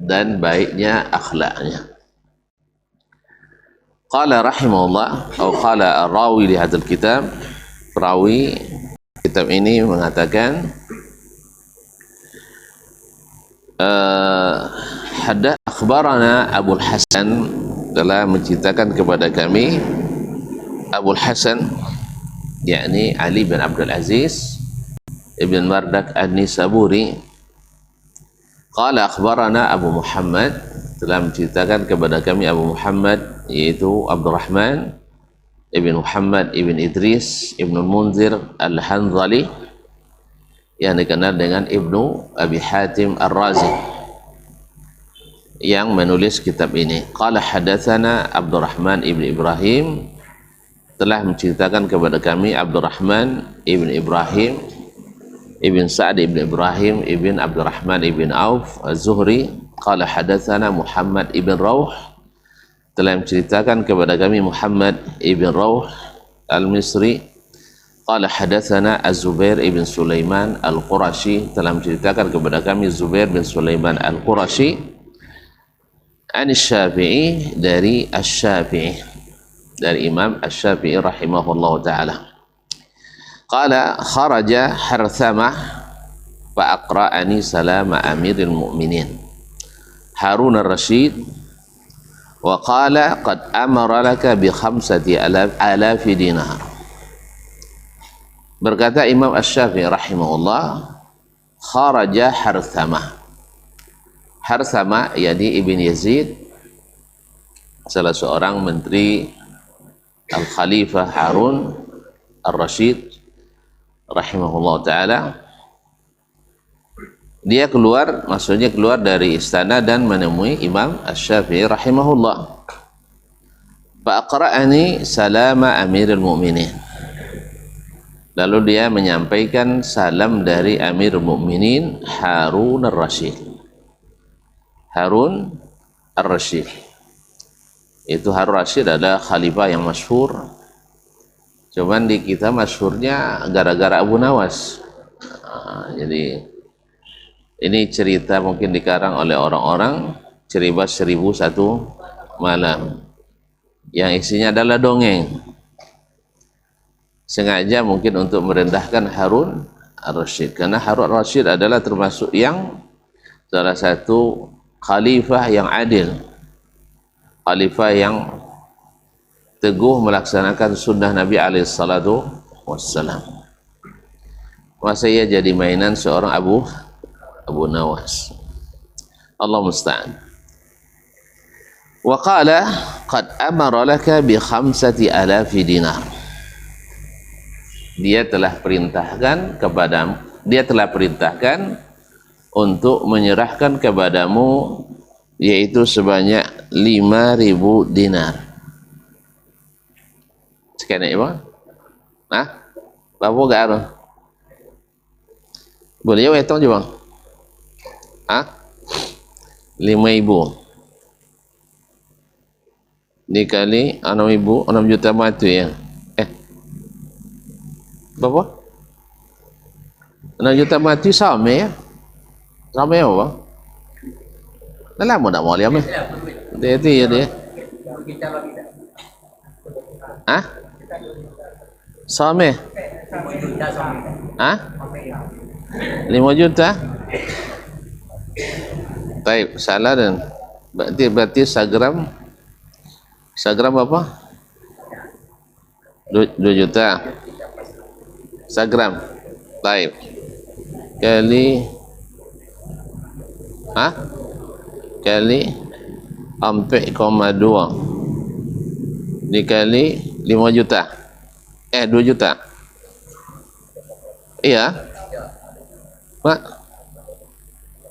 dan baiknya akhlaknya. Qala rahimahullah, atau qala ar-rawi li hadzal kitab, perawi kitab ini mengatakan akhbarana Abul Hasan, telah menceritakan kepada kami Abul Hasan, yakni Ali bin Abdul Aziz ibn Mardak An-Nisaburi. Qala akhbarana Abu Muhammad, telah menceritakan kepada kami Abu Muhammad, yaitu Abdurrahman ibn Muhammad ibn Idris ibn Munzir Al-Hanzali, yang dikenal dengan Ibnu Abi Hatim Ar-Razi, yang menulis kitab ini. Qala hadatsana Abdurrahman ibn Ibrahim, telah menceritakan kepada kami Abdurrahman ibn Ibrahim ibn Sa'd ibn Ibrahim ibn Abdurrahman ibn Auf Az-Zuhri. Qala hadatsana Muhammad ibn Rauh, telah menceritakan kepada kami Muhammad ibn Rauh Al-Misri. Qala hadatsana Az-Zubair ibn Sulaiman Al-Qurashi, telah menceritakan kepada kami Zubair bin Sulaiman Al-Qurashi. An Syafi'i, dari Asy-Syafi'i, dari Imam Asy-Syafi'i rahimahullah ta'ala. Qala kharaja Harthamah fa aqra'ani salama amiril mu'minin Harun ar-Rasyid wa qala qad amara laka bi 5,000 dinar. Berkata Imam Asy-Syafi'i rahimahullah, kharaja Harthamah. Harthamah yakni Ibn Yazid, salah seorang menteri Al-Khalifah Harun ar-Rasyid rahimahullah ta'ala. Dia keluar, maksudnya keluar dari istana dan menemui Imam Asy-Syafi'i rahimahullah. Fa'aqra'ani salama amirul mu'minin. Lalu dia menyampaikan salam dari Amirul Mukminin Harun ar-Rasyid. Harun ar-Rasyid, itu Harun ar-Rasyid adalah khalifah yang masyhur. Cuman di kita masyhurnya gara-gara Abu Nawas. Jadi ini cerita mungkin dikarang oleh orang-orang, cerita 1001 malam, yang isinya adalah dongeng, sengaja mungkin untuk merendahkan Harun ar-Rasyid, karena Harun ar-Rasyid adalah termasuk yang salah satu khalifah yang adil, khalifah yang teguh melaksanakan sunnah Nabi alaihissalatu wassalam. Masa ia jadi mainan seorang Abu Nawas. Allah musta'an. Wa qala qad amara laka bi 5,000 dinar. Dia telah perintahkan untuk menyerahkan kepadamu, yaitu sebanyak 5,000 dinar. Sekian ya bang? Nah, bapak gak ada? Boleh ya hitung je bang? 5,000 dikali 6,000, 6 juta matu ya. Berapa? 6 juta mati sama ya? Sama ya bang? Dah lama tak mau lihat ni. Dia tu ya dia. Sama? 5 juta? Baik, salah dan berarti sagram apa? 2 juta sagram. Baik, kali 4,2 dikali 5 juta, 2 juta. Iya Pak,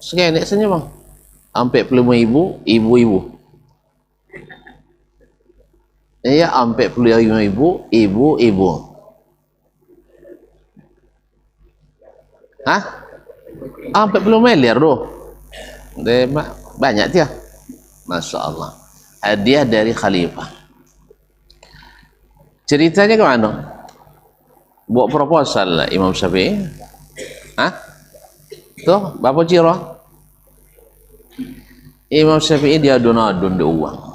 sekian ni senyum bang. 45,000 ibu-ibu. Iya, 45,000 ibu-ibu. 40 miliar doh. Dia banyak dia. Masya Allah. Hadiah dari khalifah. Ceritanya ke mana? Buat proposal lah Imam Syafi'i. Tuh, Bapak Ciro. Imam Syafi'i dia adun-adun dia uang.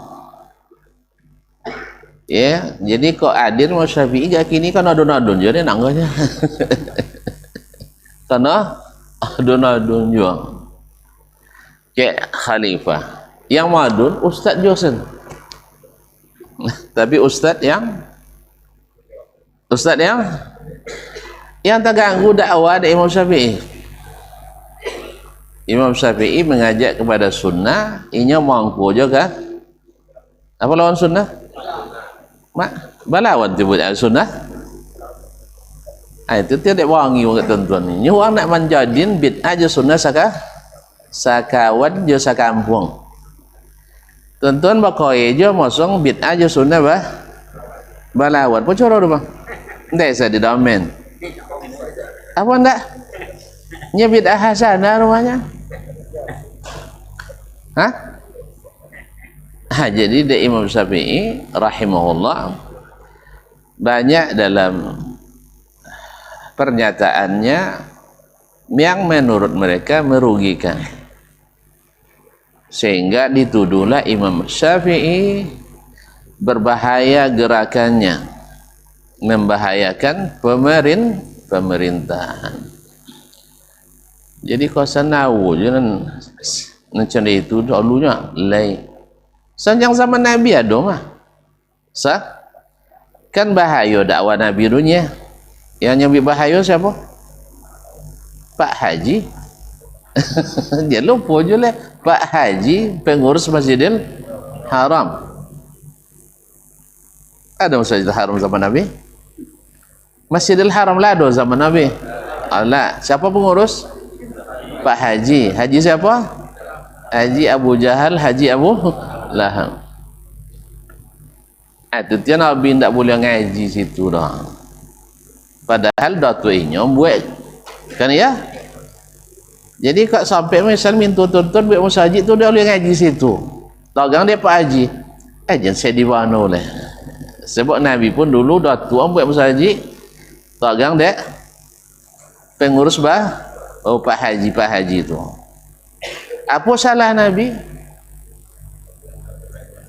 Ya, jadi kok adil Imam Syafi'i gak kini kan adun-adun jadi nangganya. Karena adun-adun juga. Kayak khalifah. Yang madun Ustaz Josen. Tapi Ustaz yang tak ganggu dakwah dari Imam Syafi'i. Imam Syafi'i mengajak kepada sunnah, inya mampu juga. Apa lawan sunnah? Balawan sebut sunnah. Itu tidak wangi orang tuan-tuan ni. Orang nak menjadiin bid'ah je sunnah sakawan je sakampung. Tuan-tuan bakoi je mosong bid'ah je sunnah balawan. Apa cara tu bang? Tidak saya di domain. Apa ndak? Nya bid'ah hasanah rumahnya. Jadi dari Imam Syafi'i rahimahullah banyak dalam pernyataannya yang menurut mereka merugikan, sehingga dituduhlah Imam Syafi'i berbahaya gerakannya, membahayakan pemerintahan. Jadi kau senawu jangan macam itu dulunya lain. Sanjang zaman Nabi ada mah. Kan bahaya dakwah Nabi dunia. Yang nyambi bahaya siapa? Pak Haji. Dia lupa je lah. Pak Haji pengurus Masjidil Haram. Ada Masjidil Haram zaman Nabi? Masjidil Haram lah ada zaman Nabi. Allah, siapa pengurus? Pak Haji. Haji siapa? Haji Abu Jahal, Haji Abu Lahab. Itu dia Nabi tak boleh ngaji situ dah. Padahal datuinya buat kan ya. Jadi kak sampai misal minta tuntun buat masjid tu dia boleh ngaji situ. Tagang dia Pak Haji. Jangan saya di mana oleh. Sebab Nabi pun dulu datu buat masjid. Tagang dia pengurus Pak Haji tu. Apa salah Nabi?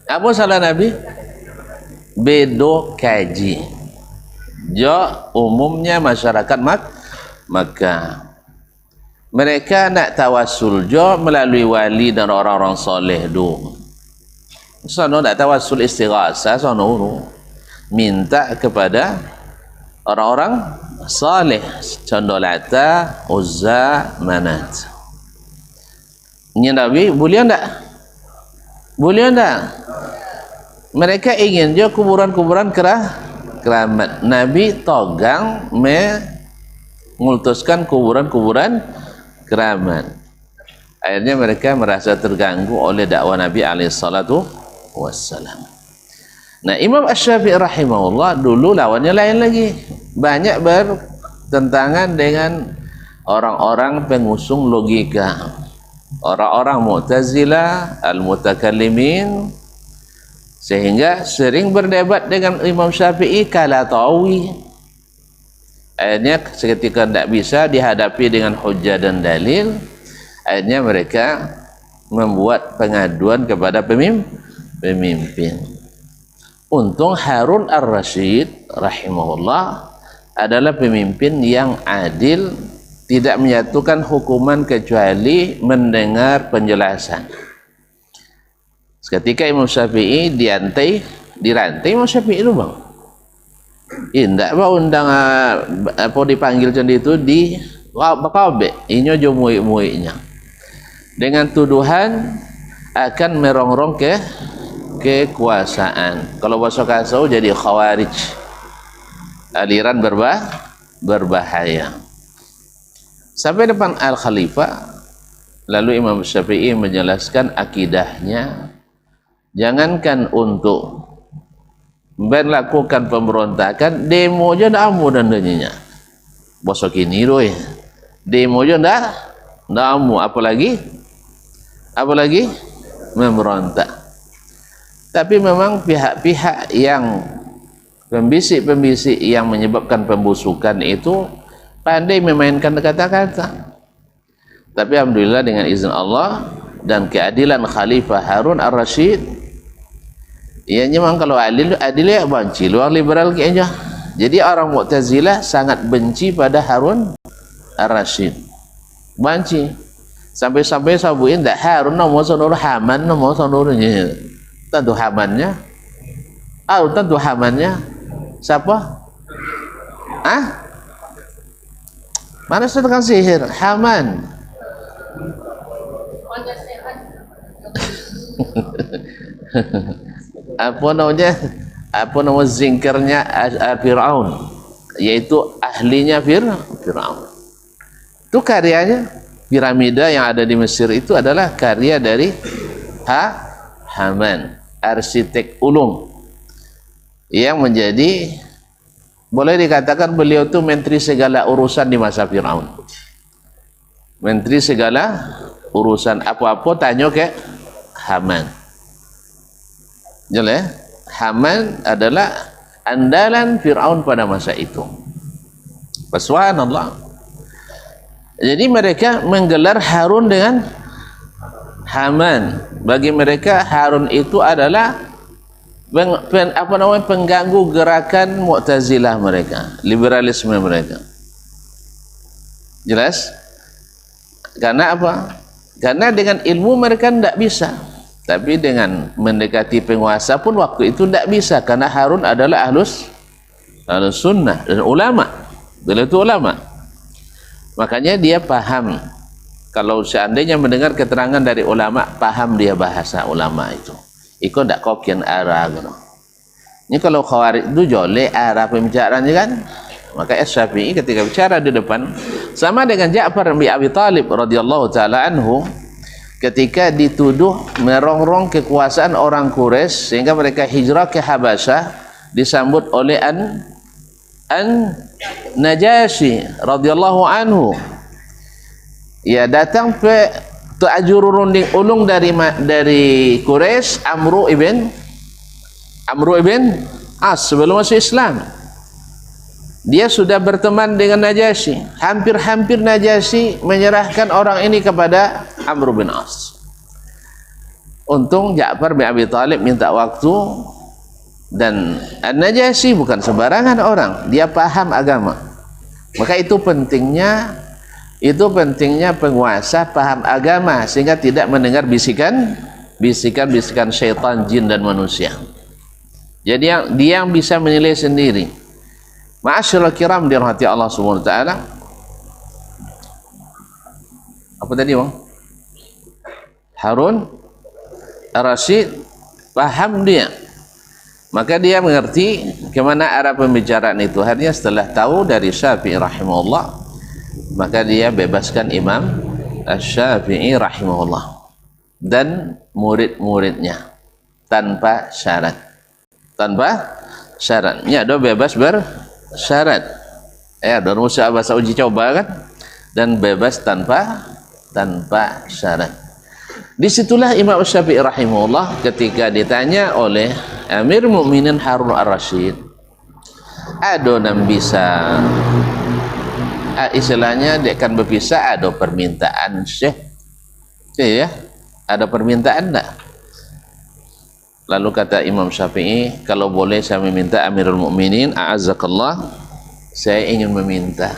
Apa salah Nabi? Bedo kaji. Jo umumnya masyarakat Makkah. Mereka nak tawassul jo melalui wali dan orang-orang soleh tu. Sono nak tawassul istighasah sono minta kepada orang-orang saleh, contoh Lata, Uzza, Manat. Ini Nabi boleh tak? Boleh tak? Mereka ingin je kuburan-kuburan keramat. Nabi togang mengultuskan kuburan-kuburan keramat. Akhirnya mereka merasa terganggu oleh dakwah Nabi alaihissalatu wassalam. Nah, Imam Asy-Syafi'i rahimahullah dulu lawannya lain lagi. Banyak bertentangan dengan orang-orang pengusung logika. Orang-orang Mu'tazilah, Al-Mutakallimin, sehingga sering berdebat dengan Imam Syafi'i kala tawi. Akhirnya seketika tidak bisa dihadapi dengan hujjah dan dalil. Akhirnya mereka membuat pengaduan kepada pemimpin. Untung Harun Ar-Rasyid rahimahullah adalah pemimpin yang adil, tidak menyatukan hukuman kecuali mendengar penjelasan. Ketika Imam Syafi'i dirantai Imam Syafi'i itu bang, tidak bang undang apa dipanggil macam itu di Bakabe, ini jo muik-muiknya dengan tuduhan akan merongrong kekuasaan. Kalau bahasa kasau jadi khawarij, aliran berbahaya. Sampai depan Al-Khalifah, lalu Imam Syafi'i menjelaskan akidahnya. Jangankan untuk melakukan pemberontakan, demo je tak amu dan deninya. Bosok ini doy. Demo je tak amu, apalagi memberontak. Tapi memang pihak-pihak yang pembisik-pembisik yang menyebabkan pembusukan itu pandai memainkan kata-kata. Tapi alhamdulillah dengan izin Allah dan keadilan Khalifah Harun ar-Rasyid, ia memang kalau adil ya benci luar liberal kayaknya. Jadi orang Mu'tazilah sangat benci pada Harun ar-Rasyid, benci sampai-sampai sabuin tak Harun nama sonor Haman nama sonornya tentu Hamannya tentu Hamannya siapa? Mana sedang sihir? Haman. Apa nama zingkernya Fir'aun, yaitu ahlinya Fir'aun. Itu karyanya. Piramida yang ada di Mesir itu adalah karya dari Haman, arsitek ulung, yang menjadi, boleh dikatakan beliau itu menteri segala urusan di masa Fir'aun. Menteri segala urusan, apa-apa tanya ke Haman. Jelas, Haman adalah andalan Fir'aun pada masa itu. Subhanallah. Jadi mereka menggelar Harun dengan Haman. Bagi mereka Harun itu adalah pengganggu gerakan Mu'tazilah mereka, liberalisme mereka. Jelas? Karena apa? Karena dengan ilmu mereka tidak bisa, tapi dengan mendekati penguasa pun waktu itu tidak bisa, karena Harun adalah ahlus sunnah dan ulama. Beliau itu ulama, makanya dia paham. Kalau seandainya mendengar keterangan dari ulama, paham dia bahasa ulama itu. Iko tidak kopian arah gitu. Ini kalau Khawarij itu jolek arah pembicaraannya kan. Maka Syafi'i ketika bicara di depan, sama dengan Ja'far bin Abi Thalib radhiyallahu taala anhu, ketika dituduh merongrong kekuasaan orang Quraisy sehingga mereka hijrah ke Habasyah, disambut oleh Najasyi radhiyallahu anhu. Ya, datang pe tu'ajuru runding ulung dari Quraisy, Amru ibn As, sebelum masuk Islam. Dia sudah berteman dengan Najasyi. Hampir-hampir Najasyi menyerahkan orang ini kepada Amru bin As. Untung Ja'far bin Abi Thalib minta waktu, dan Najasyi bukan sembarangan orang, dia paham agama. Maka itu pentingnya penguasa paham agama, sehingga tidak mendengar bisikan syaitan, jin dan manusia. Jadi dia yang bisa menilai sendiri. Ma'asyiral kiram dirahmati Allah Subhanahu wa taala. Apa tadi, Bang? Harun ar-Rasyid paham dia. Maka dia mengerti kemana arah pembicaraan itu. Hanya setelah tahu dari Syafi'i rahimahullah, maka dia bebaskan Imam Syafi'i rahimahullah dan murid-muridnya tanpa syarat. Ini ada bebas bersyarat. Ya, dan usaha bahasa uji coba kan, dan bebas tanpa syarat. Disitulah Imam Syafi'i rahimahullah ketika ditanya oleh Amir Mukminin Harun ar-Rasyid, ada yang bisa istilahnya dia akan berpisah, ada permintaan Syekh, ya, ada permintaan tak? Lalu kata Imam Syafi'i, kalau boleh saya meminta Amirul Mukminin, a'azzakallah, saya ingin meminta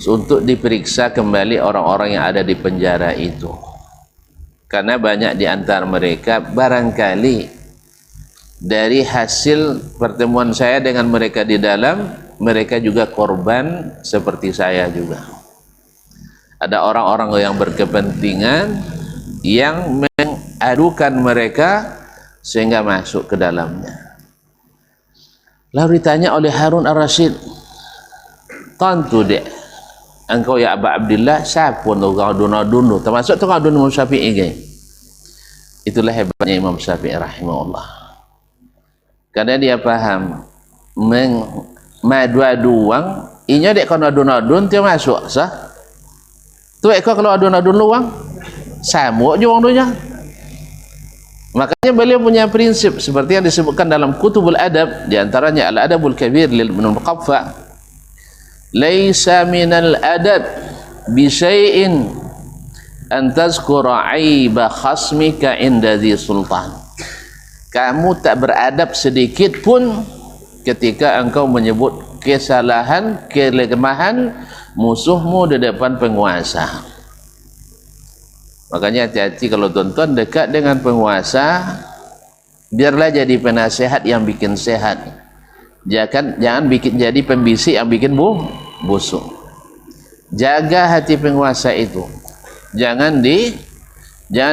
untuk diperiksa kembali orang-orang yang ada di penjara itu, karena banyak di antara mereka barangkali dari hasil pertemuan saya dengan mereka di dalam, mereka juga korban seperti saya juga. Ada orang-orang yang berkepentingan yang mengadukan mereka sehingga masuk ke dalamnya. Lalu ditanya oleh Harun ar-Rasyid, tentu dek, engkau ya Aba Abdillah, siapa untuk kau dunu, termasuk tu kau dunu Imam Syafi'i kan? Itulah hebatnya Imam Syafi'i rahimahullah. Karena dia paham madu-adu wang, inya dek kau adun-adun dia masuk sah. Tu ekor kalau adun-adun luang, sama je wang dunia. Makanya beliau punya prinsip seperti yang disebutkan dalam Kutubul Adab, di antaranya Al-Adabul Kabir lil Ibnu Muqaffa. Laisa minal adab bi syai'in an tazkura aiba khasmika inda dhi sultan. Kamu tak beradab sedikit pun ketika engkau menyebut kesalahan, kelemahan musuhmu di depan penguasa. Makanya hati-hati kalau tuan-tuan dekat dengan penguasa, biarlah jadi penasehat yang bikin sehat. Jangan bikin jadi pembisik yang bikin busuk. Jaga hati penguasa itu. Jangan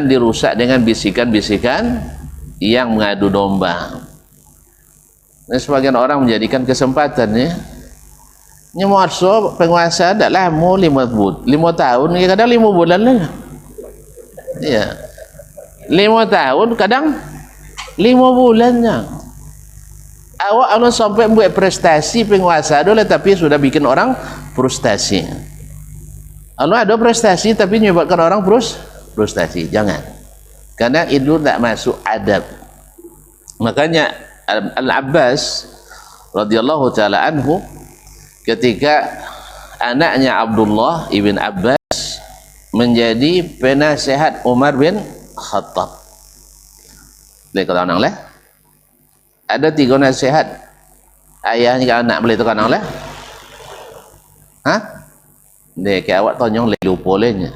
dirusak dengan bisikan-bisikan yang mengadu domba. Nah, sebagian orang menjadikan kesempatan ya. Nyemotso penguasa tak lama 5 tahun, kadang 5 bulan lah. Ya. 5 tahun, kadang 5 bulannya. Awak anu sampai buat prestasi penguasa dulu, tapi sudah bikin orang frustasi. Anu ada prestasi tapi menyebabkan orang frustasi. Jangan. Karena itu tak masuk adab. Makanya Al-Abbas radhiyallahu taala anhu ketika anaknya Abdullah ibn Abbas menjadi penasehat Umar bin Khattab. Boleh kata orang lah. Ada 3 nasihat ayahnya ke anak, boleh tukar orang lah. Hah? Dia ke awak tonyong lupa lenya.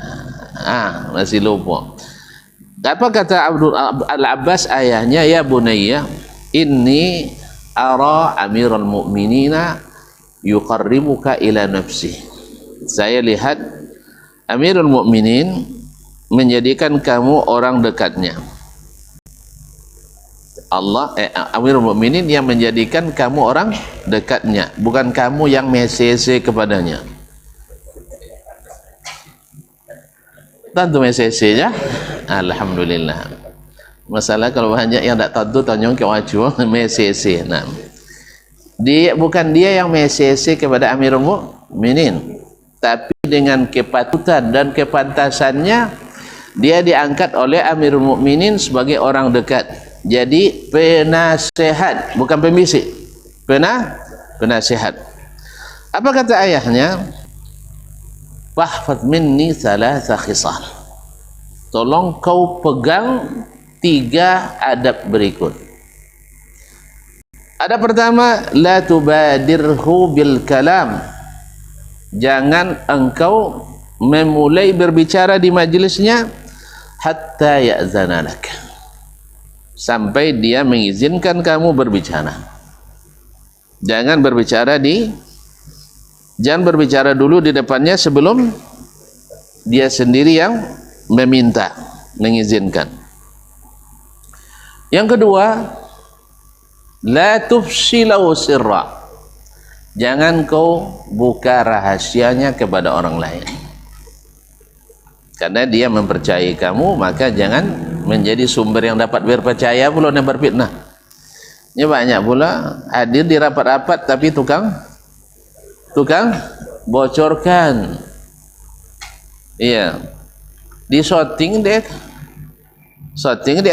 Masih lupa. Apa kata Al-Abbas ayahnya? Ya bunayya, inni ara amirul mu'minina yuqarribuka ila nafsi. Saya lihat Amirul Mukminin menjadikan kamu orang dekatnya. Amirul Mukminin yang menjadikan kamu orang dekatnya, bukan kamu yang mesese kepadanya. Tentu mesese ya. Alhamdulillah. Masalah kalau banyak yang tak tentu tanya ke wajib mesese. Nah. Bukan dia yang mesese kepada Amirul Mukminin, tapi dengan kepatutan dan kepantasannya dia diangkat oleh Amirul Mukminin sebagai orang dekat. Jadi penasehat, bukan pembisik. Penasehat. Apa kata ayahnya? Fahfaz minni thalatha khisal. Tolong kau pegang 3 adab berikut. Adab pertama, la tubadirhu bil kalam. Jangan engkau memulai berbicara di majelisnya hatta ya'zana lak, sampai dia mengizinkan kamu berbicara. Jangan berbicara dulu di depannya sebelum dia sendiri yang meminta, mengizinkan. Yang kedua, la tufsilau sirra. Jangan kau buka rahasianya kepada orang lain. Karena dia mempercayai kamu, maka jangan menjadi sumber yang dapat berpercaya pula dan berfitnah. Ini banyak pula hadir di rapat-rapat tapi tukang bocorkan. Iya. Di shooting dia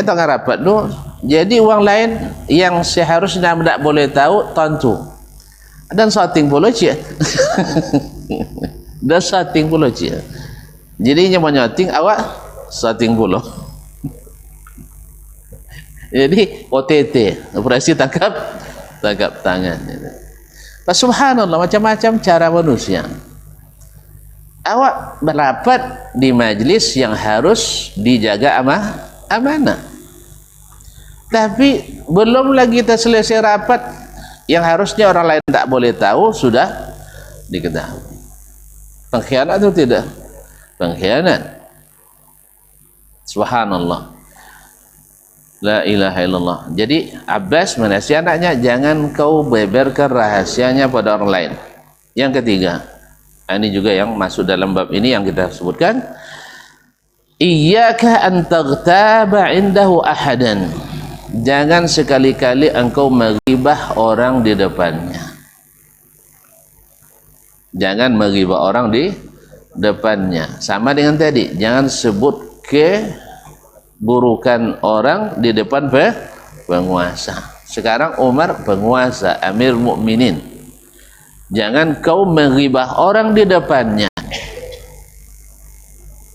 tengah rapat tu. Jadi orang lain yang seharusnya tidak boleh tahu tentu. Dan shooting pula cia. Dan shooting pula cia. Jadi yang menyoting awak shooting pula. Jadi OTT, operasi tangkap tangan. Subhanallah, macam-macam cara manusia. Awak berapat di majlis yang harus dijaga amanah. Tapi belum lagi kita selesai rapat yang harusnya orang lain tak boleh tahu sudah diketahui. Pengkhianat atau tidak? Pengkhianat. Subhanallah. La ilaha illallah. Jadi Abbas menasihati anaknya, jangan kau beberkan rahasianya pada orang lain. Yang ketiga, ini juga yang masuk dalam bab ini yang kita sebutkan, iyyaka an taghtaba indahu ahadan. Jangan sekali-kali engkau menghibah orang di depannya. Jangan menghibah orang di depannya. Sama dengan tadi, jangan sebut burukan orang di depan penguasa. Sekarang Umar penguasa, Amir Mukminin. Jangan kau menghibah orang di depannya.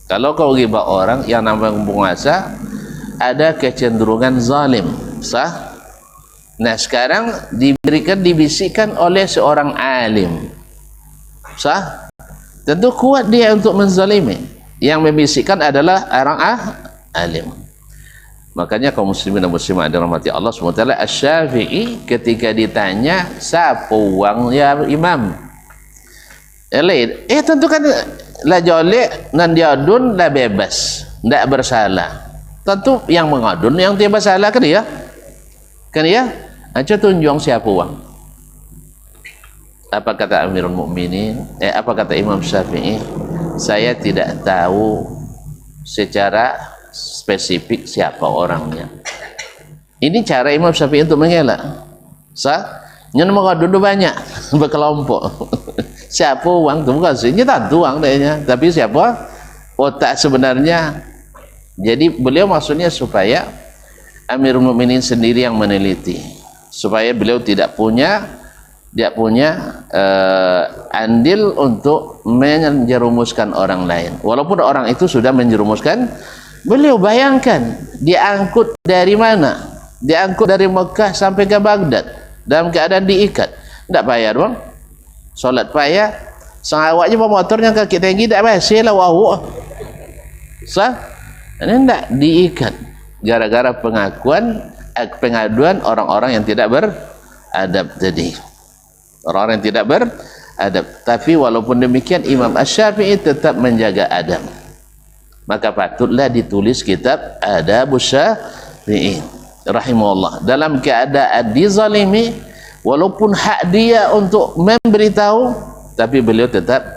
Kalau kau ghibah orang yang namanya penguasa, ada kecenderungan zalim, sah? Nah sekarang dibisikkan oleh seorang alim, sah? Tentu kuat dia untuk menzalimi. Yang membisikkan adalah orang alim. Makanya kaum muslimin dan muslimat dirahmati Allah SWT, Asy-Syafi'i ketika ditanya siapa uang ya imam, tentu kan la jolek nan diadun la bebas, tidak bersalah. Tentu yang mengadun yang tidak bersalah kan ya aja tunjung siapa uang. Apa kata Amirul Mukminin, apa kata Imam Syafi'i, saya tidak tahu secara spesifik siapa orangnya. Ini cara Imam Syafi'i untuk mengelak. Nyen mengadun banyak berkelompok. Siapa uang itu bukan sih, tentu uang dehnya, tapi siapa otak sebenarnya. Jadi beliau maksudnya supaya Amirul Mukminin sendiri yang meneliti, supaya beliau tidak punya andil untuk menjerumuskan orang lain, walaupun orang itu sudah menjerumuskan beliau. Bayangkan diangkut dari mana, diangkut dari Mekah sampai ke Baghdad dalam keadaan diikat, tidak bayar bang, solat payah, sang awaknya bawa motornya kaki tinggi, tidak bayar lah wahuk sah, ini tidak diikat gara-gara pengaduan orang-orang yang tidak beradab tadi, orang-orang yang tidak beradab. Tapi walaupun demikian Imam Asy-Syafi'i tetap menjaga adab, maka patutlah ditulis kitab Adabus Syafi'i rahimahullah dalam keadaan dizalimi, walaupun hak dia untuk memberitahu, tapi beliau tetap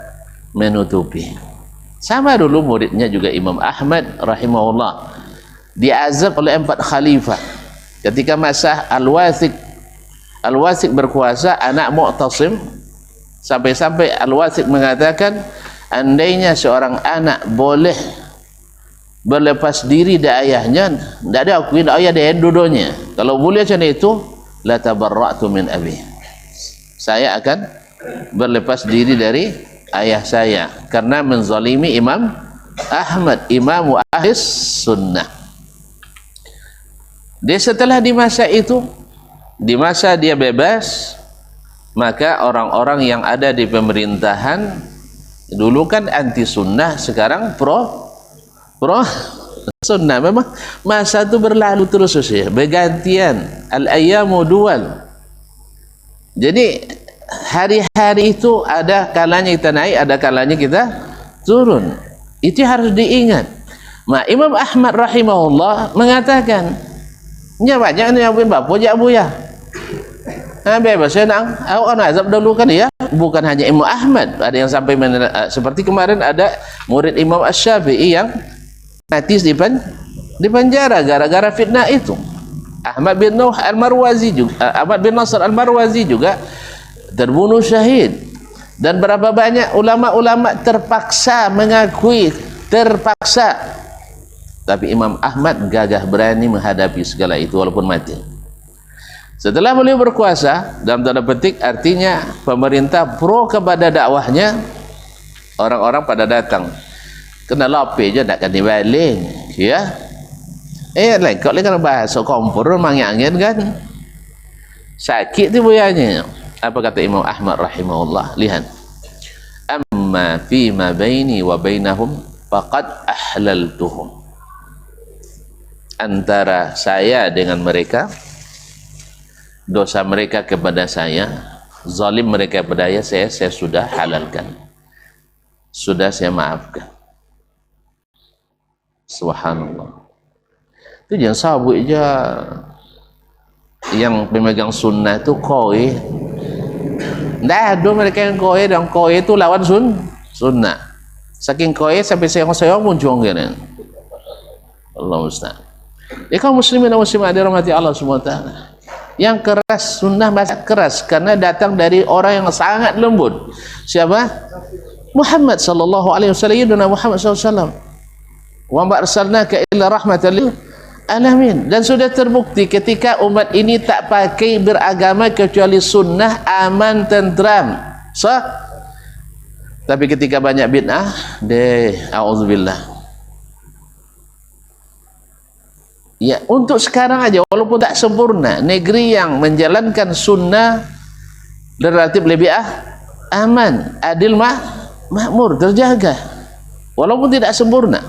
menutupi. Sama dulu muridnya juga Imam Ahmad rahimahullah, diazab oleh 4 khalifah ketika masa Al-Wathiq berkuasa, anak Mu'tasim, sampai-sampai Al-Wathiq mengatakan andainya seorang anak boleh berlepas diri dari ayahnya, tidak ada akuin ayah dari dudonya, kalau boleh macam itu, la tabarra'tu min abi, saya akan berlepas diri dari ayah saya karena menzalimi Imam Ahmad, imamu ahli sunnah. Dia setelah di masa itu, di masa dia bebas, maka orang-orang yang ada di pemerintahan dulu kan anti sunnah, sekarang pro sunnah. Memang masa itu berlalu terus ya, bergantian, al-ayyamu dual. Jadi hari-hari itu ada kalanya kita naik, ada kalanya kita turun. Itu harus diingat. Imam Ahmad rahimahullah mengatakan, nya banyak ni yang bapak je abu ya. Bebas senang. Awak azab dulu kan ya. Bukan hanya Imam Ahmad, ada yang sampai seperti kemarin ada murid Imam Asy-Syafi'i yang mati di penjara gara-gara fitnah itu. Ahmad bin Nasr Al-Marwazi juga terbunuh syahid, dan berapa banyak ulama-ulama terpaksa mengakui, terpaksa. Tapi Imam Ahmad gagah berani menghadapi segala itu walaupun mati. Setelah beliau berkuasa, dalam tanda petik artinya pemerintah pro kepada dakwahnya, orang-orang pada datang, kena lope je nak kena balik ya. Lain kau kan bahasa kompor mangangin kan sakit tu buyanya. Apa kata Imam Ahmad rahimahullah, lihat, amma fi ma baini wa bainahum faqad ahlaltuhum, antara saya dengan mereka, dosa mereka kepada saya, zalim mereka kepada saya sudah halalkan, sudah saya maafkan. Subhanallah. Itu jangan sabuk aja yang pemegang sunnah itu koi. Tidak ada mereka yang koi, dan koi itu lawan sunnah. Saking koi sampai sayang-sayang muncul kan. Allah Ustaz. Kaum muslimin dan muslimat dirahmati Allah SWT, yang keras sunnah masih keras karena datang dari orang yang sangat lembut. Siapa? Muhammad sallallahu alaihi wasallam, Yudhana Muhammad sallallahu alaihi wasallam. Wa ma arsalnaka illa rahmatan lil alamin. Dan sudah terbukti ketika umat ini tak pakai beragama kecuali sunnah, aman, tentram, sah. Tapi ketika banyak bid'ah, auzubillah, Ya, untuk sekarang aja walaupun tak sempurna, negeri yang menjalankan sunnah relatif lebih aman, adil, makmur, terjaga walaupun tidak sempurna,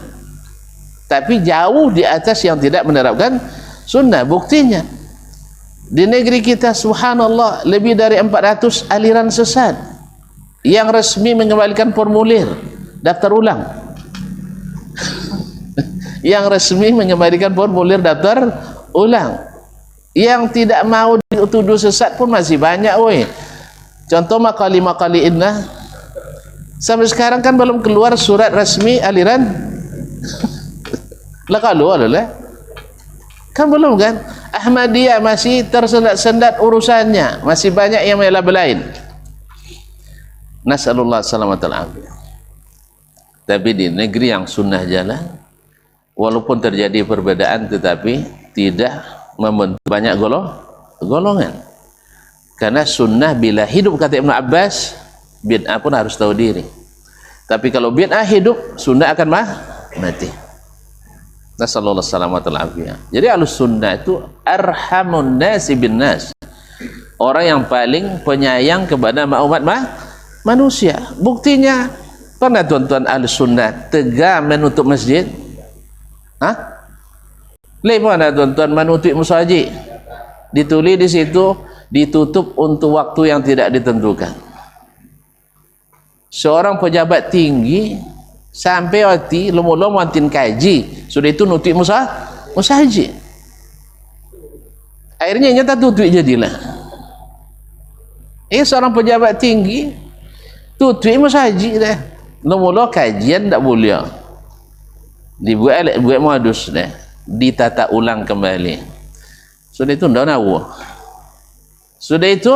tapi jauh di atas yang tidak menerapkan sunnah. Buktinya di negeri kita subhanallah lebih dari 400 aliran sesat yang resmi mengembalikan formulir daftar ulang yang resmi mengembalikan formulir daftar ulang. Yang tidak mau dituduh sesat pun masih banyak weh. Contoh makali innah, sampai sekarang kan belum keluar surat resmi aliran lah, kalau lah kan belum kan. Ahmadiyah masih tersendat-sendat urusannya, masih banyak yang bela-belain. Nasallallahu salamatal afiyah. Tapi di negeri yang sunnah jalan, walaupun terjadi perbedaan tetapi tidak membentuk banyak golongan. Karena sunnah bila hidup, kata Ibn Abbas, bid'ah pun harus tahu diri. Tapi kalau bid'ah hidup, sunnah akan mati. Nasallallahu salamatal afiyah. Jadi ahlus sunnah itu arhamun nasi bin nas, orang yang paling penyayang kepada umat manusia. Buktinya, pernah tuan-tuan ahlus sunnah tegak menutup masjid? Mana tuan-tuan menutup masjid? Ditulis di situ ditutup untuk waktu yang tidak ditentukan. Seorang pejabat tinggi sampai waktu lomba-lomba wantin kaji, sudah itu nutup masjid. Akhirnya nyata tutup jadilah. Seorang pejabat tinggi tutup masjid dah. Lomba kajian tak boleh. Dibuat modus dah, ditata ulang kembali. Sudah itu ndak nawa. Sudah itu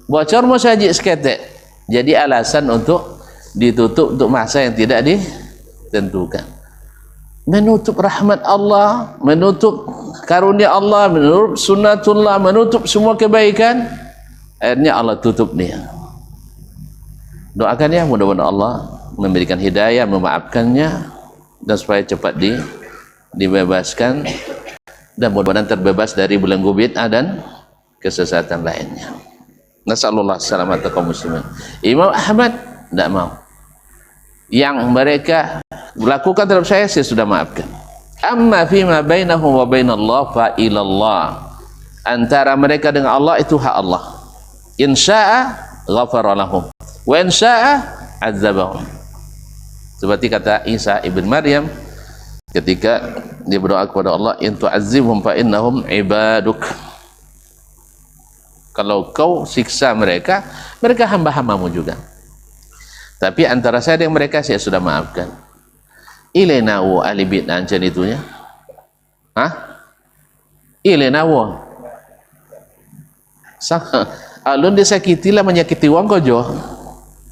bocor masjid seketek, jadi alasan untuk ditutup untuk masa yang tidak ditentukan. Menutup rahmat Allah, menutup karunia Allah, menutup sunnatullah, menutup semua kebaikan, akhirnya Allah tutup dia. Doakan ya, mudah-mudahan Allah memberikan hidayah, memaafkannya, dan supaya cepat dibebaskan, dan mudah-mudahan terbebas dari belenggu bid'ah dan kesesatan lainnya. Nasallallahu salamata kaum muslimin. Imam Ahmad tidak mau. Yang mereka lakukan terhadap saya sudah maafkan. Amma fima bainahum wa bainallah fa ilallah. Antara mereka dengan Allah itu hak Allah. In syaa ghafara lahum wa in syaa adzabahum. Seperti kata Isa ibn Maryam ketika dia berdoa kepada Allah, in tu'azzibhum fa innahum ibaduk. Kalau kau siksa mereka, mereka hamba-hambamu juga. Tapi antara saya dengan mereka, saya sudah maafkan. Ilena wa ahli bid'ah macam itunya. Ilena wa. Alun disakitilah menyakiti wong kojo.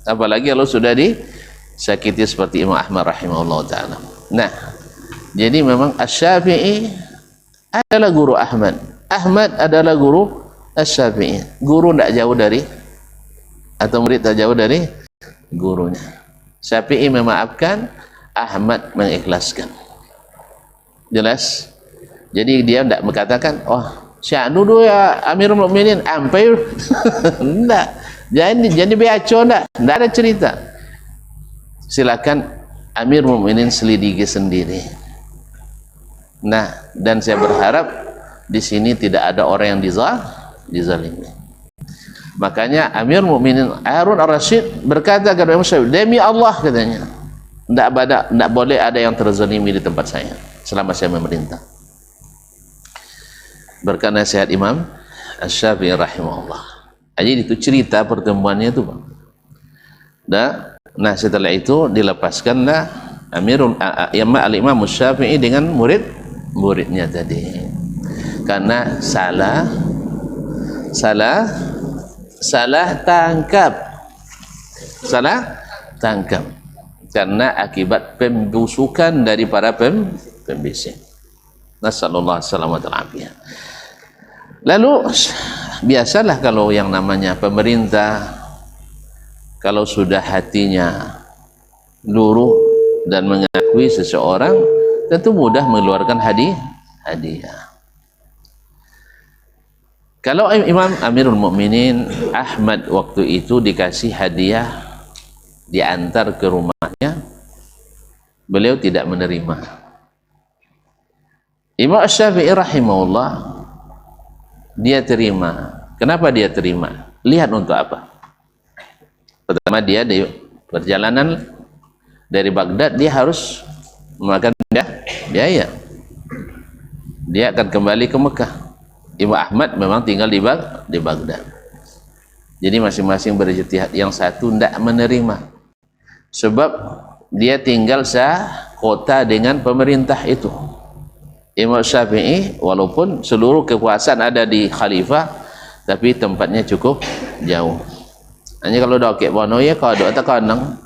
Apalagi kalau sudah disakiti seperti Imam Ahmad rahimahullah ta'ala. Nah, jadi memang Asy-Syafi'i adalah guru Ahmad. Ahmad adalah guru Asy-Syafi'i. Guru tidak jauh dari, atau murid tak jauh dari gurunya. Syafi'i memaafkan, Ahmad mengikhlaskan. Jelas? Jadi dia tidak mengatakan, oh sya'nu dulu ya Amirul Mukminin ampai. Tidak. Jadi beaco tidak ada cerita. Silakan Amirul Mukminin selidiki sendiri. Nah, dan saya berharap di sini tidak ada orang yang dizalimi. Makanya Amir Mukminin Harun Ar-Rasyid berkata kepada Imam Syafi'i, demi Allah katanya, tidak boleh ada yang terzalimi di tempat saya selama saya memerintah. Berkat nasihat Imam Asy-Syafi'i rahimahullah. Jadi itu cerita pertemuannya itu, Bang. Nah setelah itu dilepaskanlah Al-Imam Asy-Syafi'i dengan muridnya tadi, karena salah tangkap karena akibat pembusukan dari para pembisik. Nasallallahu salamatal afiyah. Lalu biasalah kalau yang namanya pemerintah, kalau sudah hatinya luruh dan mengakui seseorang, tentu mudah mengeluarkan hadiah. Kalau Imam Amirul Mukminin Ahmad waktu itu dikasih hadiah, diantar ke rumahnya, beliau tidak menerima. Imam Syafi'i rahimahullah, dia terima. Kenapa dia terima? Lihat untuk apa? Pertama, dia di perjalanan dari Baghdad, dia harus memakan biaya. Dia akan kembali ke Mekah. Imam Ahmad memang tinggal di Baghdad. Jadi masing-masing berijtihad. Yang satu tidak menerima, sebab dia tinggal sekota dengan pemerintah itu. Imam Syafi'i walaupun seluruh kekuasaan ada di khalifah, tapi tempatnya cukup jauh. Hanya kalau dah kek bono ya, kalau dah tak kanang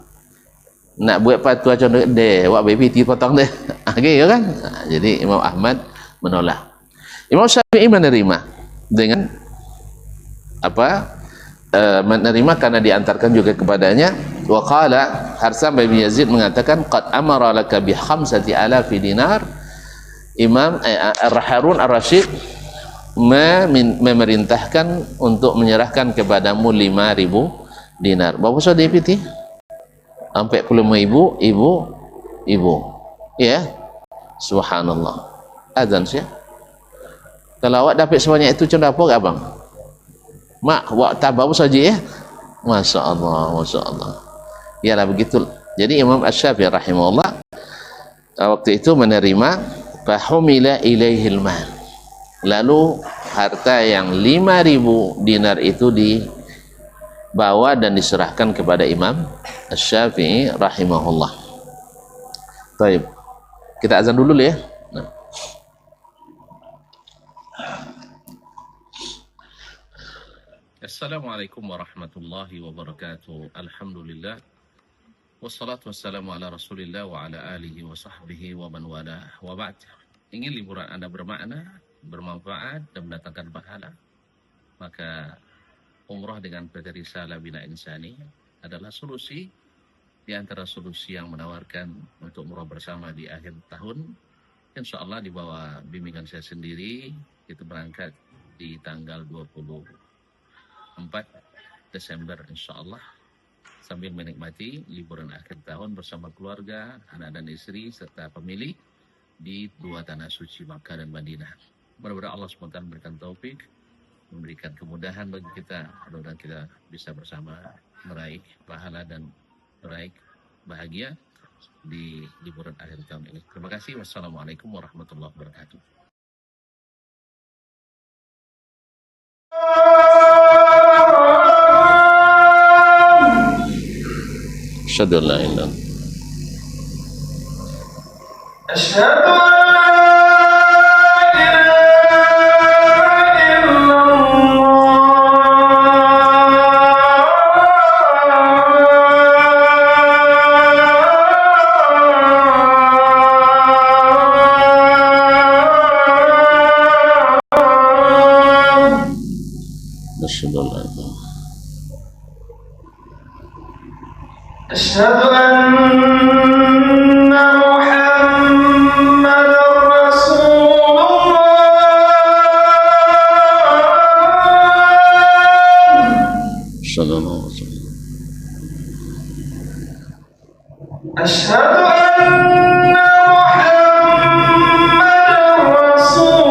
nak buat patua contoh deh, wak baby ti potong deh. Okey kan? Jadi Imam Ahmad menolak. Imam Syafi'i menerima dengan apa? Menerima karena diantarkan juga kepadanya. Wa qala, Harsam bin Yazid mengatakan, qad amara laka bi 5,000 dinar. Imam Harun Ar-Rasyid memerintahkan untuk menyerahkan kepadamu 5.000 dinar. Berapa so DPT? 45.000 ibu. Ya. Subhanallah. Azan sih. Kalau awak dapat sebanyak itu macam apa abang? Mak, awak tahu saja ya. Masya Allah, Masya Allah. Yalah begitu. Jadi Imam Asy-Syafi'i rahimahullah waktu itu menerima, fahumila ilaihil mal. Lalu harta yang 5.000 dinar itu dibawa dan diserahkan kepada Imam Asy-Syafi'i rahimahullah. Baik. Kita azan dulu ya. Nah. Assalamualaikum warahmatullahi wabarakatuh. Alhamdulillah. Wassalatu wassalamu ala Rasulillah wa ala alihi wa sahbihi wa man wala wa ba'd. Ingin liburan Anda bermakna, bermanfaat dan mendatangkan pahala, maka umrah dengan PT Risalah Bina Insani adalah solusi di antara solusi yang menawarkan untuk umrah bersama di akhir tahun. Insyaallah di bawah bimbingan saya sendiri, kita berangkat di tanggal 24 Desember insyaallah, sambil menikmati liburan akhir tahun bersama keluarga, anak dan istri serta pemilik di dua tanah suci Makkah dan Madinah. Mudah-mudahan Allah SWT memberikan taufik, memberikan kemudahan bagi kita, mudah-mudahan kita bisa bersama meraih pahala dan meraih bahagia di liburan akhir tahun ini. Terima kasih. Wassalamualaikum warahmatullahi wabarakatuh. Asyhadu an la ilaha illallah. Asyhadu an أشهد أن محمد رسول الله صلى الله عليه وسلم. أشهد أن محمد رسول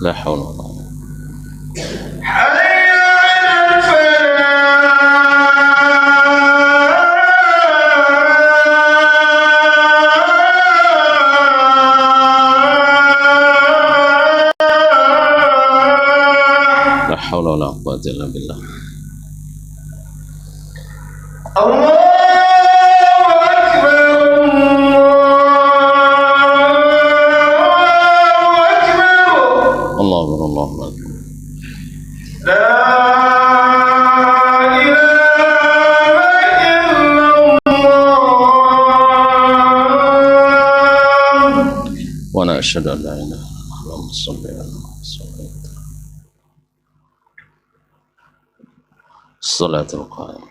La haula wala quwwata. La haula wala quwwata illa billah. Allah. Wa ana asyhadu an la ilaha illallah wa salli ala salatul qaim.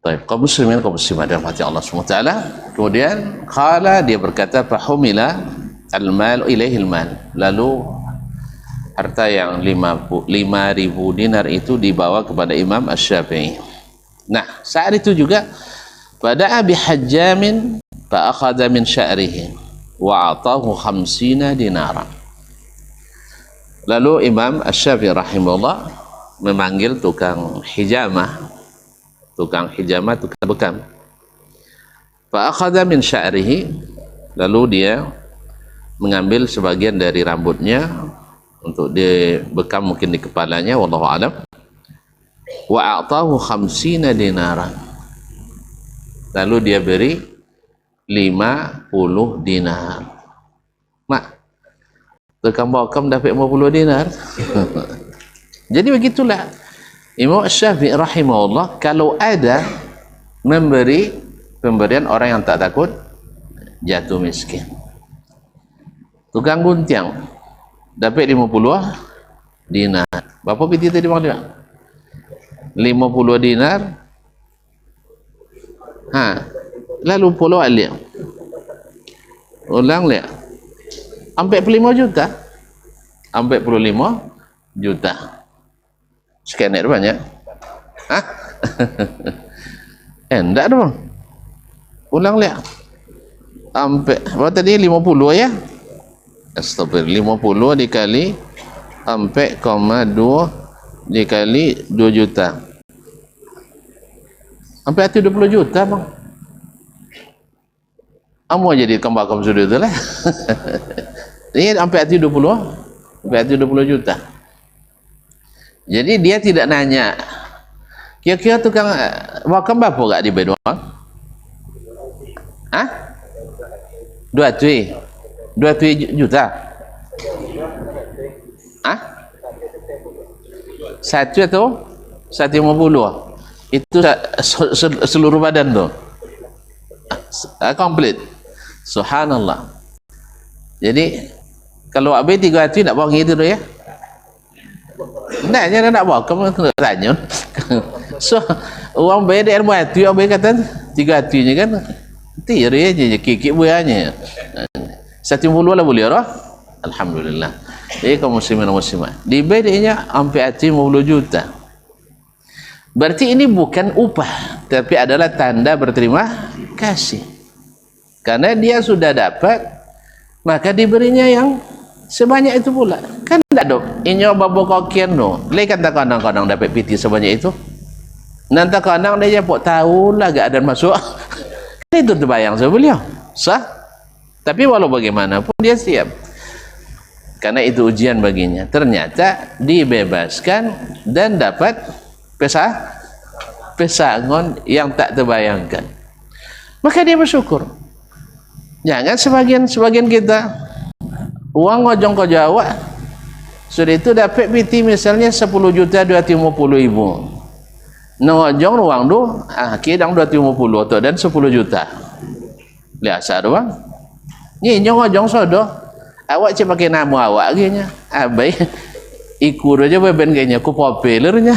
Baik, kaum muslimin, kaum muslimat dan hati Allah SWT. Kemudian qala, dia berkata, fahumila al-mal ilaihil mal, lalu harta yang 5.000 dinar itu dibawa kepada Imam Asy-Syafi'i. Nah, saat itu juga bada'a bihajjamin fa akhadha min sya'rihi wa atahu 50 dinara. Lalu Imam Asy-Syafi'i rahimahullah memanggil tukang hijamah, tukang bekam. Fa akhadha min sya'rihi, lalu dia mengambil sebagian dari rambutnya untuk dibekam mungkin di kepalanya, wallahu alam. Wa a'tahu 50 dinara, lalu dia beri 50 dinar. Mak, tukang bekam dapat 50 dinar. Jadi begitulah Imam Asy-Syafi'i rahimahullah, kalau ada memberi pemberian orang yang tak takut jatuh miskin. Tukang guntiang dapat 50 dinar. Berapa piti tadi bang dia? 50 dinar. Lalu puluh alik. Ulang lihat. 45 juta. 45 juta. Sekian itu banyak. Enggak dong. Ulang lihat. Berapa tadi 50 ya? Astagfirullah, 50 dikali 4,2 dikali 2 juta. Sampai hati 20 juta bang. Kamu jadi kembang sudah itu lah. Ini sampai hati 20 juta. Jadi dia tidak nanya kira-kira tukang wakam berapa gak di Bedouan? 2 juta. Satu atau 150? Itu seluruh badan tuh. Komplit. Subhanallah. Jadi kalau habis 300 nak buang gitu tu ya. Nak je nak buang, kamu kena tanya. So orang bayar dia ilmu hati, orang bayar kata 300 nya kan. Tir je kikik buahnya. 150 lah boleh dah. Alhamdulillah. Jadi kaum muslimin dan muslimat, dibayarnya sampai 50 juta. Berarti ini bukan upah, tapi adalah tanda berterima kasih. Karena dia sudah dapat, maka diberinya yang sebanyak itu pula. Kan tak dok, ini babo kokian no. Lekan tak kadang-kadang dapat piti sebanyak itu. Nanti kadang dia pun tahu lah gak ada masuk. Kan itu terbayang sebelum sah. Tapi walau bagaimanapun dia siap. Karena itu ujian baginya. Ternyata dibebaskan dan dapat pesangon yang tak terbayangkan. Maka dia bersyukur. Jangan sebagian kita uang ngojong ke Jawa sudah itu dapat PT misalnya 10 juta 250 ribu. Ngojong uang tu kidang 250 tu dan 10 juta. Lihat sah doang. Ni ngojong sodo. Awak cuma pakai nama awak gini. Abai ikut aja beben kayaknya ku populernya.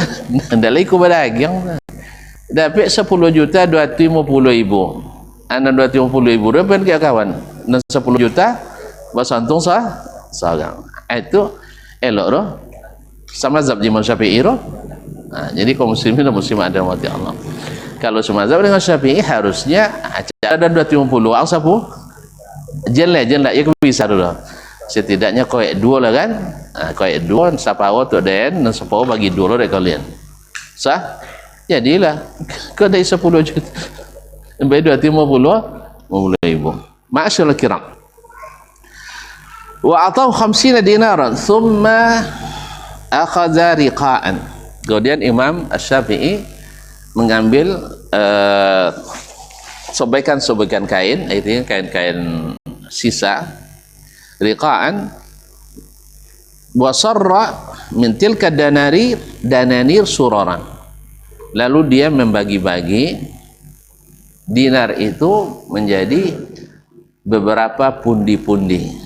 Ndak lagi ku berdagang. Dapat 10 juta 250 ribu. Anda 250 ribu beben kayak kawan. Dan 10 juta basantung seorang. Itu elok roh. Sama mazhab Imam Syafi'i roh. Jadi kaum muslimin dan muslimat ada mati Allah. Kalau semazhab dengan Syafi'i harusnya ada 250 ang sapu Jelas ya bisa dulu. Setidaknya koek dua lah kan. Koek dua siapa awak tu den dan siapa awak bagi dua lah kalian. Sah? Jadilah kau dari 10 juta. Sampai 250 ribu. Ma'asyarul kiram. Wa atau 50 dinaran thumma akhadha riqa'an. Kemudian Imam Asy-Syafi'i mengambil sobekan kain, itu kain-kain sisa, riqa'an, wa sarra min tilka dananir suraran. Lalu dia membagi-bagi dinar itu menjadi beberapa pundi-pundi.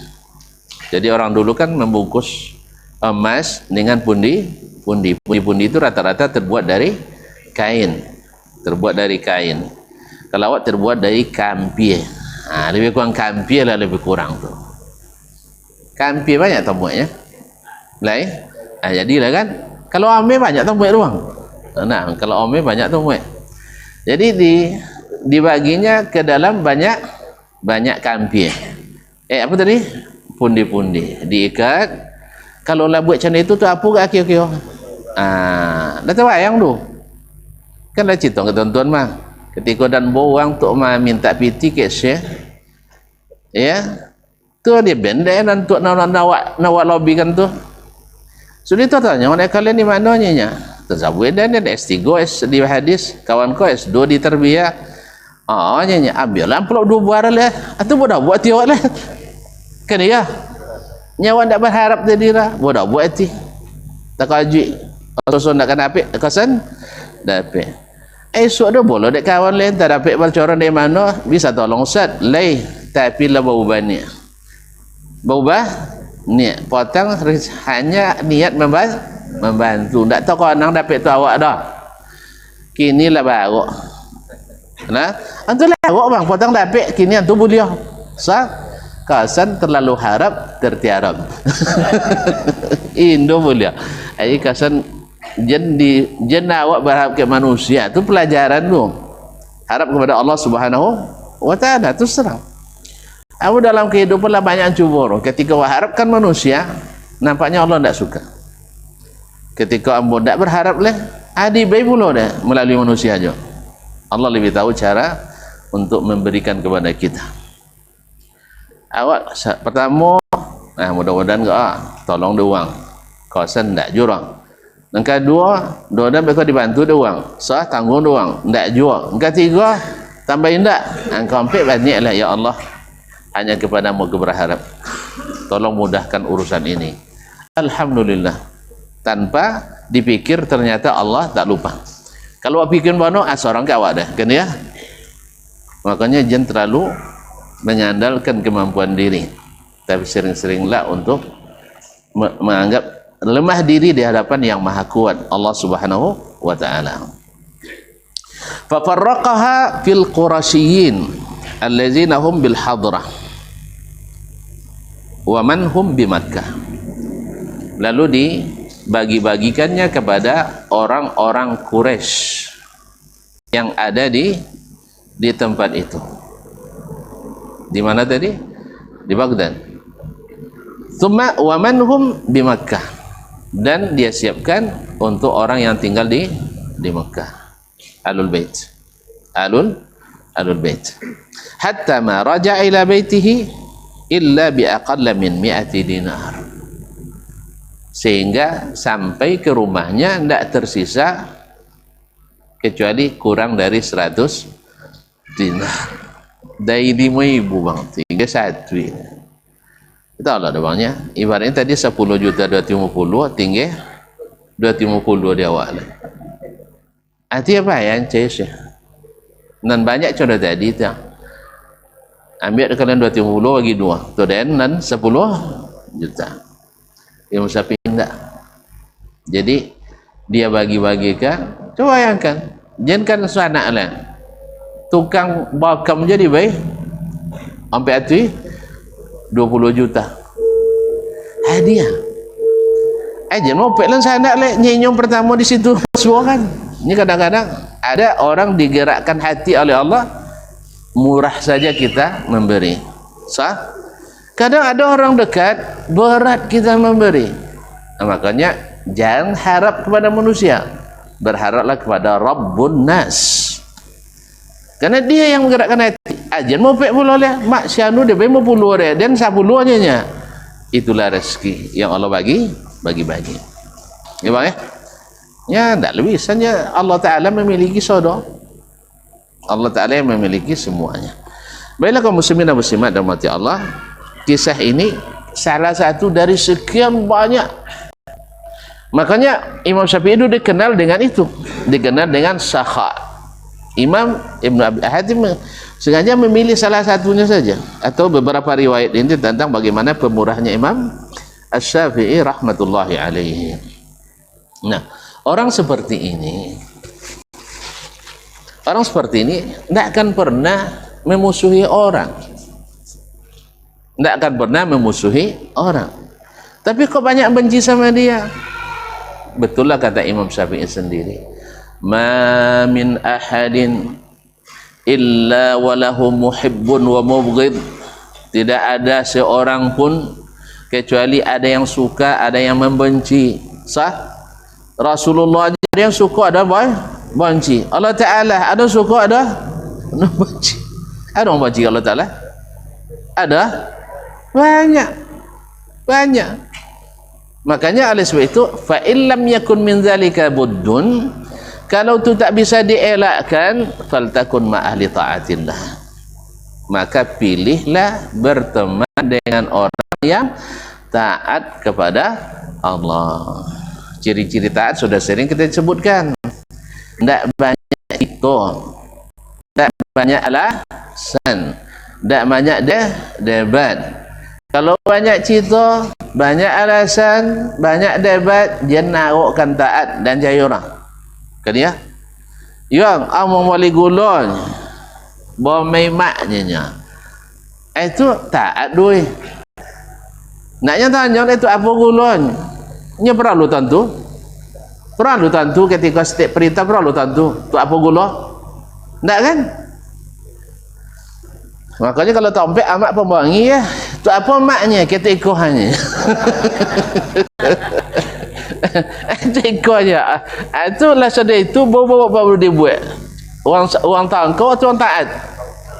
Jadi orang dulu kan membungkus emas dengan pundi. Pundi-pundi itu rata-rata terbuat dari kain. Kalau awak terbuat dari kampie, lebih kurang kampie lah, lebih kurang tu. Kampie banyak tembuaknya, lain. Jadilah kan. Kalau ame banyak tembuak doang. Nah, kalau ame banyak tembuak. Jadi dibaginya ke dalam banyak kampie. Apa tadi? Pundi-pundi. Diikat. Kalau lah buat macam itu tu apa ke akhir-akhir? Dah terbayang tu. Kan dah cerita ke tuan-tuan mah. Ketika dan borang tu mah minta piti ke Syekh. Ya. Tu dia bendek dan tu nak lobby kan tu. Sudah tu tanya, orang kalian di mananya nya? Tersabui dan S3 di hadis, kawan kau S2 di tarbiyah. Nya ambillah pula 2 buah lah. Atau bodoh buat tiwak lah. Kan ya? Nyawa tak berharap tadi lah. Bodoh buat ti. Tak kaji. Susun nak kena apik, kasan dapat. Esok dah boleh dek kawan lain tak dapat bercoran dari mana, bisa tolong Ustaz. Lai, tapi lah bau banyak. Bau bah? Niat potong hanya niat membantu. Tak tahu kau nang dapat tu awak dah. Kini lah baru. Nah, antu lah awak bang potong dapat kini antu boleh. Sah? Kasan terlalu harap tertiarap. Indo boleh. Ai kasan jen awak berharap ke manusia tu pelajaran tu. Harap kepada Allah Subhanahu wa taala tu serang. Aku dalam kehidupan lah banyak cubur. Ketika awak harapkan manusia, nampaknya Allah tidak suka. Ketika ambo tidak berharap leh, adi baik pula dah melalui manusia aja. Allah lebih tahu cara untuk memberikan kepada kita. Awak pertama, mudah-mudahan tolong dia uang. Kawasan tidak jurang. Yang kedua, dua mereka dibantu dia uang. Sah tanggung dia uang, tidak jual. Yang ketiga, tambahin tak. Engkau ambil banyaklah ya Allah. Hanya kepadamu berharap. Tolong mudahkan urusan ini. Alhamdulillah. Tanpa dipikir ternyata Allah tak lupa. Kalau awak pikir bono, seorang ke awak dah. Kan ya? Makanya jangan terlalu mengandalkan kemampuan diri. Tapi sering-seringlah untuk menganggap lemah diri di hadapan yang maha kuat, Allah Subhanahu wa taala. Fa farraqaha fil qurasyiyin allazina hum bil hadrah wa man hum bi Makkah. Lalu dibagi-bagikannya kepada orang-orang Quraisy yang ada di tempat itu. Di mana tadi? Di Baghdad. Tsumma wa man hum bi Makkah. Dan dia siapkan untuk orang yang tinggal di Makkah. Alul Bait. Alul Bait. Hatta ma raja'a ila baitihi illa bi aqalla min 100 dinar. Sehingga sampai ke rumahnya tidak tersisa kecuali kurang dari 100 dinar. Dari 5.000 bang, 31 ini. Kita lah bangnya. Ibaratnya tadi 10 juta 250, tinggi 250 di awal. Artinya apa ya? Dan banyak contoh tadi tu. Ambil kalian 250 bagi 2. Tu dan 10 juta. Dia mesti pindah. Jadi dia bagi-bagikan. Coba bayangkan. Jangan suanak lah. Tukang bakam jadi baik. Sampai hati 20 juta. Hadiah. Jangan mau pelan sanak lah. Nyenyong pertama di situ semua kan. Ini kadang-kadang ada orang digerakkan hati oleh Allah, murah saja kita memberi. Sah? Kadang ada orang dekat, berat kita memberi. Makanya jangan harap kepada manusia, berharaplah kepada Rabbun Nas. Karena dia yang menggerakkan hati. Ajan mau pek puluh dia, mak sianu dia mau puluh dia, dan 10 nya. Itulah rezeki yang Allah bagi. Ya bang ya? Ya, tak lebih. Misalnya Allah Ta'ala memiliki sodor. Allah Ta'ala yang memiliki semuanya. Baiklah kaum muslimin dan muslimat dan mati Allah, kisah ini salah satu dari sekian banyak. Makanya Imam Syafi'i itu dikenal dengan itu, dikenal dengan sakha. Imam Ibn Abi Hatim sengaja memilih salah satunya saja, atau beberapa riwayat ini tentang bagaimana pemurahnya Imam Asy-Syafi'i rahmatullahi alaihi. Nah, orang seperti ini tidak akan pernah memusuhi orang, tidak akan pernah memusuhi orang. Tapi kok banyak benci sama dia? Betullah kata Imam Syafi'i sendiri, ma min ahadin illa walahu muhibbun wa mubghid. Tidak ada seorang pun kecuali ada yang suka, ada yang membenci. Sah? Rasulullah aja ada yang suka, ada benci. Allah Ta'ala ada suka, ada benci. Ada yang benci Allah Ta'ala? Ada? Banyak. Makanya oleh sebab itu, fa illam yakun min zalika buddun, kalau itu tak bisa dielakkan, faltakun ma ahli taatillah, maka pilihlah berteman dengan orang yang taat kepada Allah. Ciri-ciri taat sudah sering kita sebutkan. Tidak banyak itu, tidak banyak alasan, tidak banyak debat. Kalau banyak cerita, banyak alasan, banyak debat, dia narukkan taat dan jaya orang. Kan ya? Yang among wali gulon, bomai maknya. Itu taat doi. Naknya tanya itu apa gulon? Nya perlu tentu. Perlu tentu ketika setiap perintah perlu tentu. Tu apa gulon? Enggak kan? Makanya kalau tompek amat pembangi ya, tu apa maknya kita ikohannya. Itu ikohnya. Itulah sudah itu baru dibuat. Uang tangkau atau uang taat?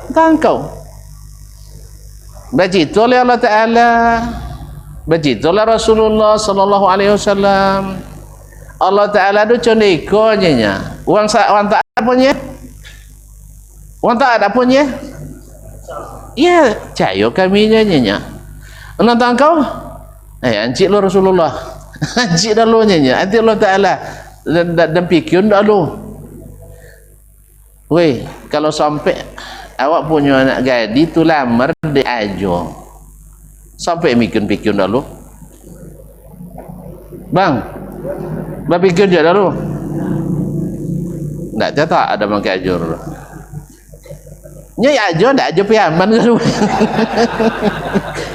Tangkau. Begitu oleh Allah Ta'ala, begitu oleh Rasulullah sallallahu alaihi wasallam. Allah Ta'ala itu cuma ikohnya. Uang taat apanya? Uang taat apanya? Ya, cayo kami nyanyinya. Nonton kau? Ancik lo Rasulullah. Ancik dah lo nyanyi. Ancik Allah Ta'ala. Dan pikir dah lo. Weh, kalau sampai awak punya anak gadis tu lamar di ajo. Sampai mikir dah lo. Bang, pikir je dah lo. Tak jatuh ada bangkai ajo. Nyai aja ndak aja piaman kan.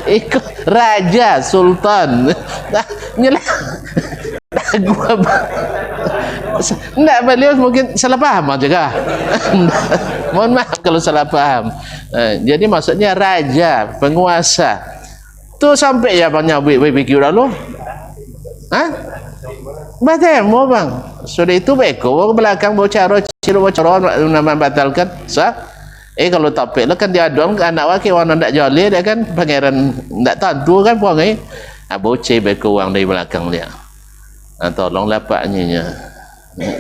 Ikut raja sultan. Nyelah. Gua ndak beliau mungkin salah paham aja kah? Mohon maaf kalau salah paham. Jadi maksudnya raja, penguasa. Tu sampai ya banyak pikir lalu. Hah? Batemo bang. Sudah itu beko belakang bocaro nama batalkan. Sah? Kalau topik lah kan dia adon ke anak wakil orang nak jolly dia kan pangeran nak tentu kan puang boceh beko uang dari belakang dia. Tolonglah paknya.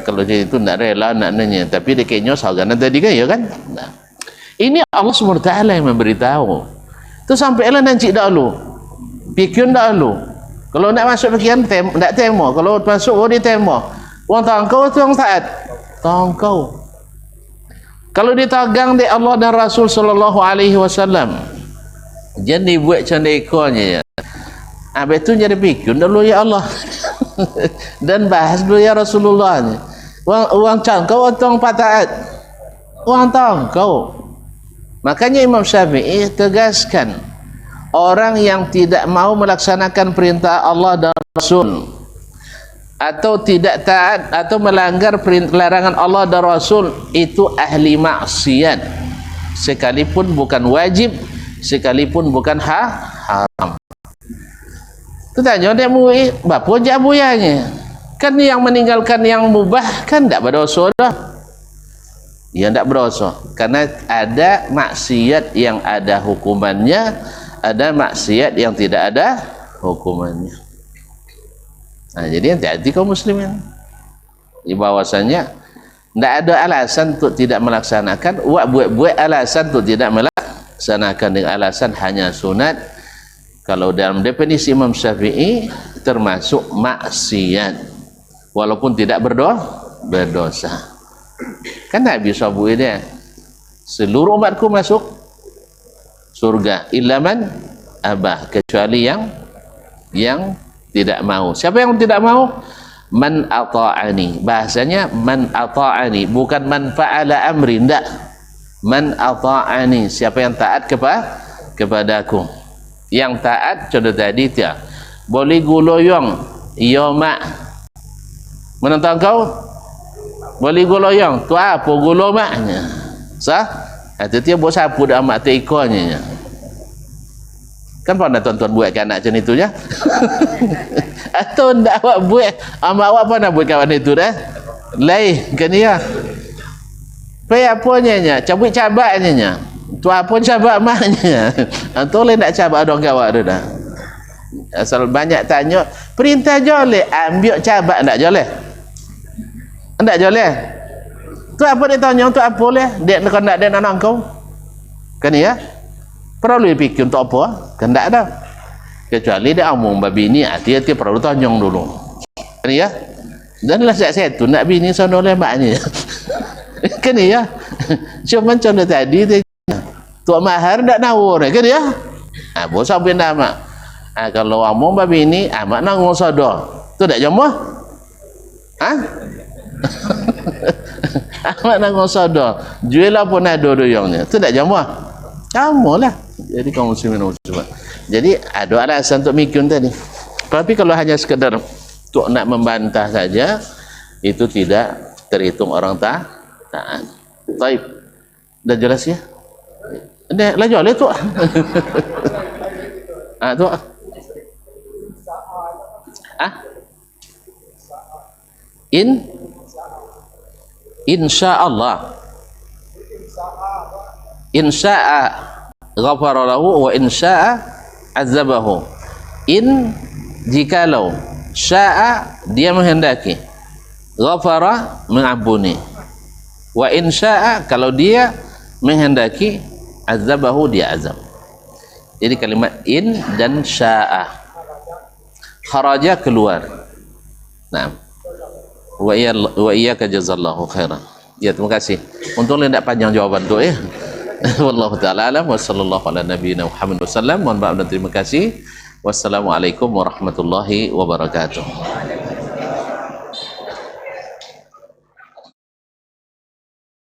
Kalau dia itu nak rela nak nanya, tapi dia kayaknya saugan tadi kan ya kan. Nah. Ini Allah SWT yang memberitahu. Tu sampailah nanti dahulu. Pikir dahulu. Kalau nak masuk fikiran tak temo, kalau masuk dia temo. Uang tangkau tu yang taat. Tangkau. Kalau ditagang di Allah dan Rasul sallallahu alaihi wasallam, jadi buat candekonya ya. Habis tu jadi pikir dulu ya Allah. Dan bahas dulu ya Rasulullah. Uang cangkau atau uang pataat? Uang tangkau. Makanya Imam Syafi'i tegaskan, orang yang tidak mau melaksanakan perintah Allah dan Rasul, atau tidak taat atau melanggar larangan Allah dan Rasul, itu ahli maksiat, sekalipun bukan wajib, sekalipun bukan haram. Tu tanya dia murid, bapa je abuyanya? Kan yang meninggalkan yang mubah kan tak berdosa dah. Dia tak berdosa karena ada maksiat yang ada hukumannya, ada maksiat yang tidak ada hukumannya. Nah, jadi hati-hati kaum muslimin. Di bahwasanya tidak ada alasan untuk tidak melaksanakan, buat alasan untuk tidak melaksanakan dengan alasan hanya sunat. Kalau dalam definisi Imam Syafi'i termasuk maksiat walaupun tidak berdosa. Kan Nabi SAW dia, seluruh umatku masuk surga illa man abah, kecuali yang tidak mau. Siapa yang tidak mau? Man ata'ani. Bahasanya man ata'ani, bukan man fa'ala amri, tidak. Man ata'ani, siapa yang taat kepadaku. Yang taat contoh tadi dia boleh guloyong iya mak menentang kau boleh guloyong tu apa gulo maknya sah atau dia buat sapu dah mak teikonya kan pernah tuan-tuan buat kan anak macam itu ya atau ndak awak buat amak awak pernah buat kawan itu dah lain kan ya pay apanya cabut cabaknya tu apa cabak maknya tu lain nak cabak dong kawak tu dah asal banyak tanya perintah joleh ambil cabak tak joleh tak joleh tu apa dia tanya untuk apa leh dia nak dia anak kau kan ya perlu fikir untuk apa kan tak ada kecuali dia omong babi ni hati-hati perlu tanya dulu kan ya dan lah saya tu nak bini sono leh maknya kan ya cuma contoh tadi dia Tok mahar tak nawur kan dia bos sampai nama kalau omong babi ni mak nanggung sodo tu tak jamaah mak nanggung sodo jual pun ada doyongnya tu tak jamaah kamu lah. Jadi kaum muslimin muslimat, jadi ada alasan untuk mikir tadi, tapi kalau hanya sekedar untuk nak membantah saja itu tidak terhitung orang taat. Baik, dah jelas ya. Dah lah jual tu. Tu. Insyaallah. Insya'a ghafara lahu wa insya'a azabahu. Jikalau sya'a dia menghendaki, ghafara mengampuni, wa insya'a kalau dia menghendaki, azabahu dia azab. Jadi kalimat in dan sya'a, kharaja keluar. Nah, wa iyyaka jazallahu khairan. Ya, terima kasih. Untung tidak panjang jawaban tu ya. Wallahu ta'ala alam wa sallallahu ala nabiyina Muhammad wasallam. Mohon maaf dan terima kasih. Wassalamualaikum warahmatullahi wabarakatuh.